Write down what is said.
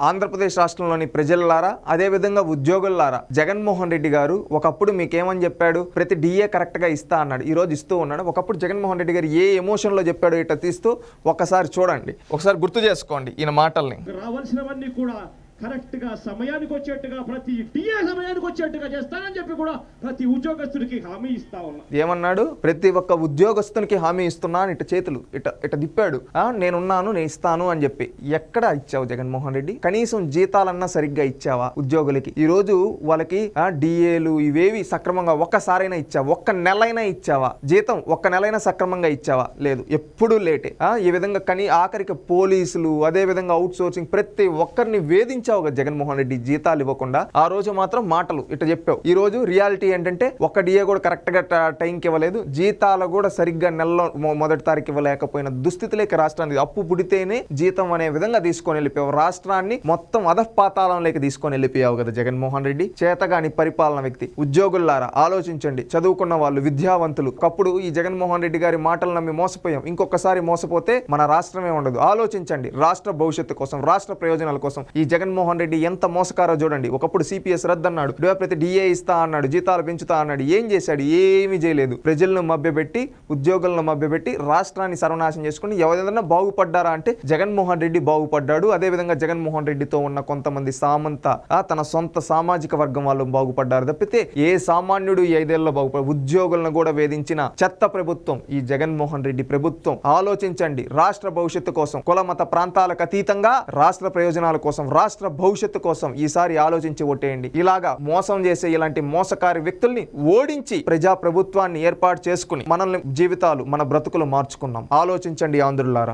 ఆంధ్రప్రదేశ్ రాష్ట్రంలోని ప్రజలారా, అదేవిధంగా ఉద్యోగులారా, జగన్మోహన్ రెడ్డి గారు ఒకప్పుడు మీకేమని చెప్పాడు? ప్రతి డిఏ కరెక్ట్గా ఇస్తా అన్నాడు, ఈ రోజు ఇస్తూ ఉన్నాడు. ఒకప్పుడు జగన్మోహన్ రెడ్డి గారు ఏ ఎమోషన్లో చెప్పాడో ఇట్లా తీస్తూ ఒక్కసారి చూడండి, ఒకసారి గుర్తు చేసుకోండి ఈయన మాటల్ని. రావాల్సినవన్నీ కూడా కరెక్ట్ గా సమయానికి వచ్చేట్టుగా, ప్రతి డిఏ సమయానికి వచ్చేట్టుగా చేస్తానని చెప్పి కూడా ప్రతి ఉద్యోగస్తుడికి హామీ ఇస్తా ఉన్నా. ఏమన్నాడు? ప్రతి ఒక్క ఉద్యోగస్తునికి హామీ ఇస్తున్నా అని ఇట చేతులు ఇట దిప్పాడు. నేనున్నాను, నేను ఇస్తాను అని చెప్పి. ఎక్కడ ఇచ్చావు జగన్మోహన్ రెడ్డి? కనీసం జీతాలన్నా సరిగ్గా ఇచ్చావా ఉద్యోగులకి? ఈ రోజు వాళ్ళకి డిఏలు ఇవేవి సక్రమంగా ఒక్కసారైనా ఇచ్చావా? ఒక్క నెలైనా ఇచ్చావా? జీతం ఒక్క నెలైనా సక్రమంగా ఇచ్చావా? లేదు, ఎప్పుడూ లేటే. ఈ విధంగా ఆఖరికి పోలీసులు, అదే విధంగా అవుట్ సోర్సింగ్, ప్రతి ఒక్కరిని వేధించావు జగన్మోహన్ రెడ్డి జీతాలు ఇవ్వకుండా. ఆ రోజు మాత్రం మాటలు ఇట్లా చెప్పావు. ఈ రోజు రియాలిటీ ఏంటంటే ఒక్క డిఏ కూడా కరెక్ట్ గా టైంకి ఇవ్వలేదు, జీతాలు కూడా సరిగ్గా నెలలో మొదటి తారీఖు ఇవ్వలేకపోయిన దుస్థితిలోకి రాష్ట్రానికి, అప్పు పుడితేనే జీతం అనే విధంగా తీసుకొని వెళ్ళిపోయావు. రాష్ట్రాన్ని మొత్తం అధపాతాళంలోకి తీసుకొని వెళ్ళిపోయావు కదా జగన్మోహన్ రెడ్డి. చేతగాని పరిపాలన వ్యక్తి. ఉద్యోగులారా ఆలోచించండి, చదువుకున్న వాళ్ళు, విద్యావంతులు. ఒకప్పుడు ఈ జగన్మోహన్ రెడ్డి గారి మాటలు నమ్మి మోసపోయాం, ఇంకొకసారి మోసపోతే మన రాష్ట్రమే ఉండదు. ఆలోచించండి, రాష్ట్ర భవిష్యత్తు కోసం, రాష్ట్ర ప్రయోజనాల కోసం. ఈ జగన్మోహన్ రెడ్డి ఎంత మోసకారో చూడండి. ఒకప్పుడు సిపిఎస్ రద్దు అన్నాడు, ప్రతి డిఏ ఇస్తా అన్నాడు, జీతాలు పెంచుతా అన్నాడు. ఏం చేశాడు? ఏమీ చేయలేదు. ప్రజలను మభ్యపెట్టి, ఉద్యోగులను మభ్యపెట్టి రాష్ట్రాన్ని సర్వనాశనం చేసుకుని ఎవరైనా బాగుపడ్డారా అంటే జగన్మోహన్ రెడ్డి బాగుపడ్డాడు. అదేవిధంగా జగన్మోహన్ రెడ్డితో ఉన్న కొంతమంది సామంత తన సొంత సామాజిక వర్గం వాళ్ళు బాగుపడ్డారు తప్పితే ఏ సామాన్యుడు ఈ 5 ఏళ్లలో బాగుపడ్డాడు? ఉద్యోగులను కూడా వేధించిన చెత్త ప్రభుత్వం ఈ జగన్మోహన్ రెడ్డి ప్రభుత్వం. ఆలోచించండి, రాష్ట్ర భవిష్యత్తు కోసం, కుల మత ప్రాంతాలకు అతీతంగా రాష్ట్ర ప్రయోజనాల కోసం, రాష్ట్ర భవిష్యత్తు కోసం ఈసారి ఆలోచించి ఓటేయండి. ఇలాగా మోసం చేసే ఇలాంటి మోసకారి వ్యక్తుల్ని ఓడించి ప్రజా ప్రభుత్వాన్ని ఏర్పాటు చేసుకుని మనల్ని జీవితాలు, మన బ్రతుకులు మార్చుకున్నాం. ఆలోచించండి ఆంధ్రులారా.